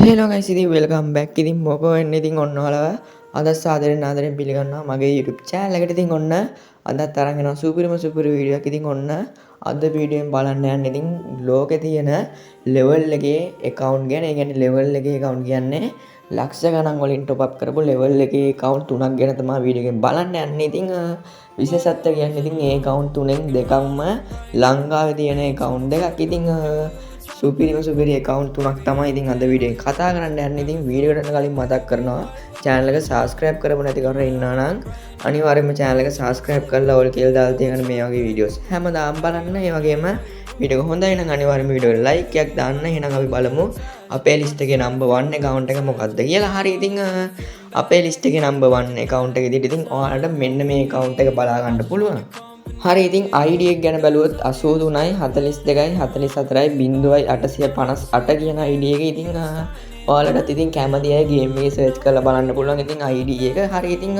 Hello guys, ඉතින් welcome back. ඉතින් මොකෝ වෙන්නේ ඉතින් ඔන්න ඔයාලව අද සාදරයෙන් ආදරයෙන් පිළිගන්නවා මගේ YouTube channel එකට. ඉතින් ඔන්න අදත් අරන් එනවා සුපිරිම වීඩියෝ එකක්. ඉතින් ඔන්න අද වීඩියෝෙන් බලන්න යන්නේ ඉතින් ලෝකේ තියෙන level එකේ account ගැන. ඒ කියන්නේ level එකේ account කියන්නේ ලක්ෂ ගණන් වලින් top up කරපු level එකේ account තුනක් ගැන තමයි වීඩියෝ එකෙන් බලන්න යන්නේ. ඉතින් විශේෂත්වය කියන්නේ ඉතින් මේ account තුනෙන් දෙකක්ම ලංකාවේ තියෙන account දෙකක්. ඉතින් සුපිරි account තුනක් තමයි ඉතින් අද වීඩියෝ එකෙන් කතා කරන්න යන්නේ. ඉතින් වීඩියෝ එකට කලින් මතක් කරනවා channel එක subscribe කරපො නැති කරලා ඉන්නා නම් අනිවාර්යයෙන්ම channel එක subscribe කරලා ඕල් කියලා දාලා තියෙන මේ වගේ videos හැමදාම බලන්න. ඒ වගේම වීඩියෝ එක හොඳයි නම් අනිවාර්යයෙන්ම වීඩියෝ එකට like එකක් දාන්න. එහෙනම් අපි බලමු අපේ list එකේ number 1 account එක මොකක්ද කියලා. හරි ඉතින් අපේ list එකේ number 1 account එක විදිහට ඉතින් ඔයාලට මෙන්න මේ account එක බලා ගන්න පුළුවන්. හරි ඉතින් ID එක ගැන බැලුවොත් 83යි 42යි 44යි 0858 කියන ID එක. ඉතින් ඔයාලටත් ඉතින් කැමති අය ගේම් එකේ සර්ච් කරලා බලන්න පුළුවන් ඉතින් ID එක. හරි ඉතින්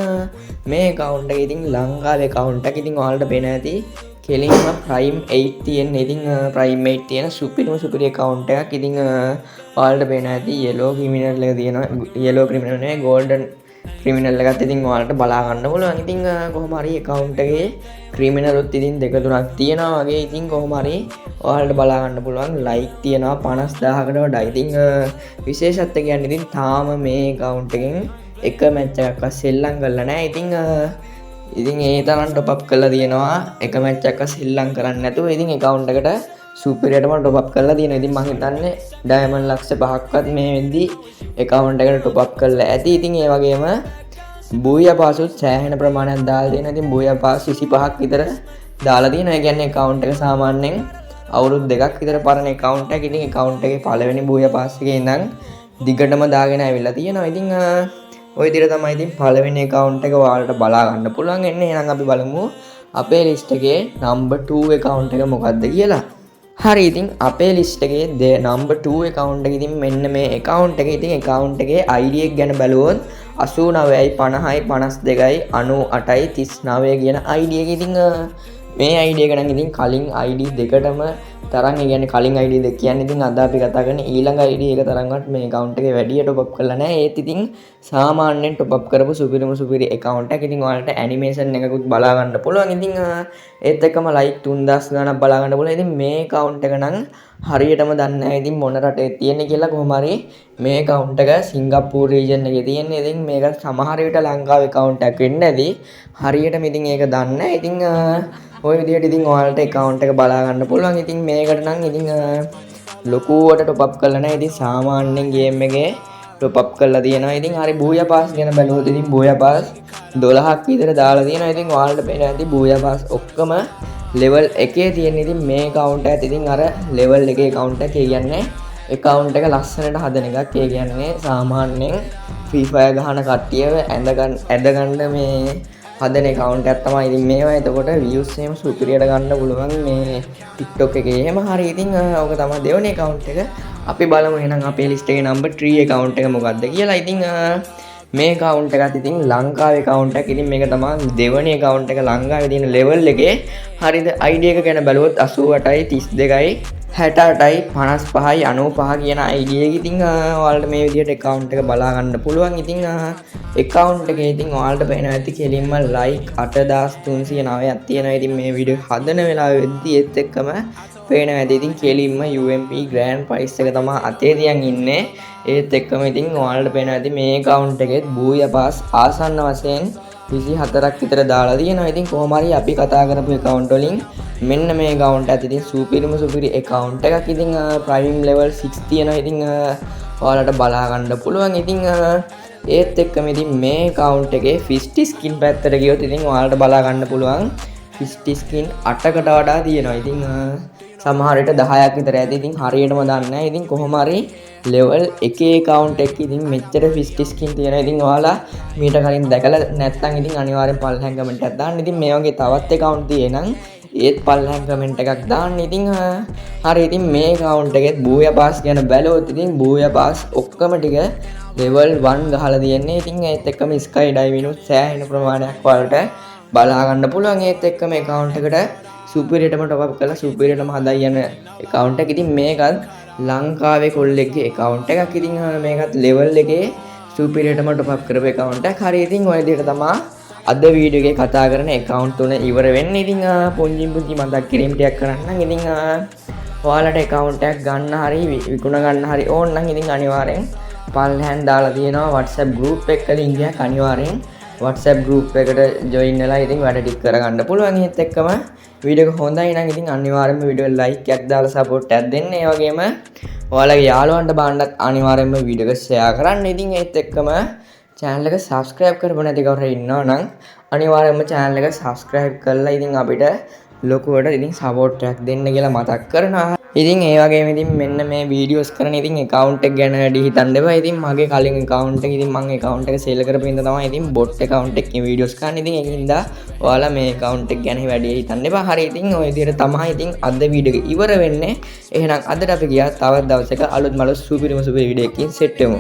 මේ account එක ඉතින් ලංකාවේ account එක. ඉතින් ඔයාලට පේන ඇති කෙලින්ම Prime 8 තියෙන. ඉතින් Prime 8 තියෙන සුපිරි account එකක්. ඉතින් ඔයාලට පේන ඇති yellow criminal එක තියෙනවා. yellow criminal නේ golden ක්‍රිමිනල් එකත් ඉතින් ඔයාලට බලා ගන්න පුළුවන්. ඉතින් කොහොම හරි account එකේ ක්‍රිමිනල් උත් ඉතින් දෙක තුනක් තියෙනවා වගේ. ඉතින් කොහොම හරි ඔයාලට බලා ගන්න පුළුවන්. like තියෙනවා 50000කට වඩා. ඉතින් විශේෂත්වය කියන්නේ ඉතින් තාම මේ account එකෙන් එක match එකක්වත් සෙල්ලම් කරලා නැහැ. ඉතින් ඒ තරම් top up කරලා තියෙනවා. එක match එකක්වත් සෙල්ලම් කරන්නේ නැතුව ඉතින් account එකට සුපිරියටම top up කරලා තියෙනවා. ඉතින් මම හිතන්නේ diamond ලක්ෂ 5ක්වත් මේ වෙද්දි account එකට top up කරලා ඇති. ඉතින් ඒ වගේම බූයා පාසුත් සෑහෙන ප්‍රමාණයක් දාලා තියෙනවා. ඉතින් බූයා පාස් 25ක් විතර දාලා තියෙනවා. ඒ කියන්නේ account එක සාමාන්‍යයෙන් අවුරුදු 2ක් විතර පරණ account එකක්. ඉතින් account එකේ පළවෙනි බූයා පාස් එකේ ඉඳන් දිගටම දාගෙන ඇවිල්ලා තියෙනවා. ඉතින් ওই විදිහට තමයි ඉතින් පළවෙනි account එක ඔයාලට බලා ගන්න පුළුවන් එන්නේ. එහෙනම් අපි බලමු අපේ list එකේ number 2 account එක මොකක්ද කියලා. හරි ඉතින් අපේ list එකේ number 2 account එක ඉතින් මෙන්න මේ account එක. ඉතින් account එකේ ID එක ගැන බැලුවොත් 89යි 50යි 52යි 98යි 39 කියන ID එක. ඉතින් මේ ID එක නම් ඉතින් කලින් ID දෙකටම තරම්. ඒ කියන්නේ කලින් ID දෙක කියන්නේ ඉතින් අද අපි කතා කරන ඊළඟ ID එක තරම්වත් මේ account එකේ වැඩි top up කරලා නැහැ. ඒත් ඉතින් සාමාන්‍යයෙන් top up කරපු සුපිරි account එකක්. ඉතින් ඔයාලට animation එකකුත් බලා ගන්න පුළුවන්. ඉතින් ඒත් එක්කම like 3000 ගණක් බලා ගන්න පුළුවන්. ඉතින් මේ account එක නම් හරියටම දන්නේ නැහැ ඉතින් මොන රටේ තියෙන්නේ කියලා. කොහොම හරි මේ account එක සිංගප්පූර් region එකේ තියෙන්නේ. ඉතින් මේක සමහර විට ලංකාවේ account එකක් වෙන්න ඇති. හරියටම ඉතින් ඒක දන්නේ නැහැ. ඉතින් ඔය විදිහට ඉතින් ඔයාලට account එක බලා ගන්න පුළුවන්. ඉතින් මේකට නම් ඉතින් ලොකුවට top up කරලා නැහැ. ඉතින් සාමාන්‍යයෙන් game එකේ top up කරලා තියෙනවා. ඉතින් හරි බූයා පාස් ගැන බැලුවොත් ඉතින් බූයා පාස් 12ක් විතර දාලා තියෙනවා. ඉතින් ඔයාලට පේන ඇති බූයා පාස් ඔක්කොම level 1 තියෙන. ඉතින් මේ account එකත් ඉතින් අර level 1 account එක. ඒ කියන්නේ account එක ලස්සනට හදන එකක්. ඒ කියන්නේ සාමාන්‍යයෙන් free fire ගහන කට්ටියව ඇදගන්න මේ හදන account එකක් තමයි ඉතින් මේවා. එතකොට views එහෙම සුපිරියට ගන්න පුළුවන් මේ TikTok එකේ. එහෙම හරි ඉතින් ඕක තමයි දෙවෙනි account එක. අපි බලමු එහෙනම් අපේ list එකේ number 3 account එක මොකක්ද කියලා. ඉතින් මේ account එකත් ඉතින් ලංකාවේ account එකක්. ඉතින් මේක තමයි දෙවෙනි account එක ලංකාවේ තියෙන level එකේ. හරිද? ID එක ගැන බැලුවොත් 88යි 32යි 68යි 55යි 95 කියන ID එක. ඉතින් ඔයාලට මේ විදිහට account එක බලා ගන්න පුළුවන්. ඉතින් account එකේ ඉතින් ඔයාලට පේන ඇති කෙලින්ම like 8309ක් තියෙනවා. ඉතින් මේ වීඩියෝ හදන වෙලාවෙදී ඒත් එක්කම පේන ඇති ඉතින් කෙලින්ම UMP grand prize එක තමයි අතේ තියන් ඉන්නේ. ඒත් එක්කම ඉතින් ඔයාලට පේන ඇති මේ account එකෙත් බූයා පාස් ආසන්න වශයෙන් 24ක් විතර දාලා තියෙනවා. ඉතින් කොහොම හරි අපි කතා කරපු account වලින් මෙන්න මේ account එකත් ඉතින් සුපිරි account එකක්. ඉතින් prime level 6 තියෙනවා. ඉතින් ඔයාලට බලා ගන්න පුළුවන්. ඉතින් ඒත් එක්කම ඉතින් මේ account එකේ 50 skin පැත්තට ගියොත් ඉතින් ඔයාලට බලා ගන්න පුළුවන් 50 skin 8කට වඩා තියෙනවා. ඉතින් සමහර විට 10ක් විතර ඇති. ඉතින් හරියටම දන්නේ නැහැ. ඉතින් කොහොම හරි level 1 account එකක ඉතින් මෙච්චර 50 skin තියෙනවා. ඉතින් ඔයාලා මීට කලින් දැකලා නැත්නම් ඉතින් අනිවාර්යෙන් පල්ලෙහාන් කමෙන්ට් එකක් දාන්න. ඉතින් මේ වගේ තවත් account තියෙනනම් ඒත් පල්ලෙහාන් කමෙන්ට් එකක් දාන්න. ඉතින් හරි ඉතින් මේ account එකෙත් බූයා පාස් ගැන බැලුවොත් ඉතින් බූයා පාස් ඔක්කොම ටික level 1 ගහලා තියෙන්නේ. ඉතින් ඒත් එක්කම sky diving උත් සෑහෙන ප්‍රමාණයක් වලට බලා ගන්න පුළුවන්. ඒත් එක්කම account එකට සුපිරියටම top up කරලා සුපිරියටම හදා යන account එක. ඉතින් මේකත් ලංකාවේ කොල්ලෙක්ගේ account එකක්. ඉතින් මේකත් level එකේ superiorටම top up කරපු account එකක්. හරි ඉතින් ඔය විදිහට තමයි අද වීඩියෝ එකේ කතා කරන account තුන ඉවර වෙන්නේ. ඉතින් පුංචි මතක් කිරීම ටිකක් කරන්නම්. ඉතින් ඔයාලට account එකක් ගන්න හරි විකුණ ගන්න හරි ඕන නම් ඉතින් අනිවාර්යෙන් පල්ලෙහාන් දාලා තියෙනවා WhatsApp group එක link එකක්. අනිවාර්යෙන් WhatsApp group එකට join වෙලා ඉතින් වැඩ ටික කරගන්න පුළුවන්. ඒත් එක්කම වීඩියෝ එක හොඳයි නම් ඉතින් අනිවාර්යෙන්ම වීඩියෝ එක like එකක් දාලා support එකක් දෙන්න. ඒ වගේම ඔයාලගේ යාළුවන්ට බාන්නත් අනිවාර්යෙන්ම වීඩියෝ එක share කරන්න. ඉතින් ඒත් එක්කම channel එක subscribe කරපො නැති කවුරු ඉන්නවා නම් අනිවාර්යෙන්ම channel එක subscribe කරලා ඉතින් අපිට ලොකුවට ඉතින් support එකක් දෙන්න කියලා මතක් කරනවා. ඉතින් ඒ වගේම ඉතින් මෙන්න මේ වීඩියෝස් කරන ඉතින් account එක ගැන වැඩි හිතන්න එපා. ඉතින් මගේ කලින් account එක ඉතින් මම account එක sell කරපු ඉඳ තමයි ඉතින් bot account එකකින් වීඩියෝස් කරන්නේ. ඉතින් ඒකින්ද ඔයාලා මේ account එක ගැන වැඩි හිතන්න එපා. හරි ඉතින් ඔය විදිහට තමයි ඉතින් අද වීඩියෝ එක ඉවර වෙන්නේ. එහෙනම් අදට අපි ගියා තවත් දවසක අලුත් මලුත් සුපිරිම වීඩියෝ එකකින් සෙට් වෙමු.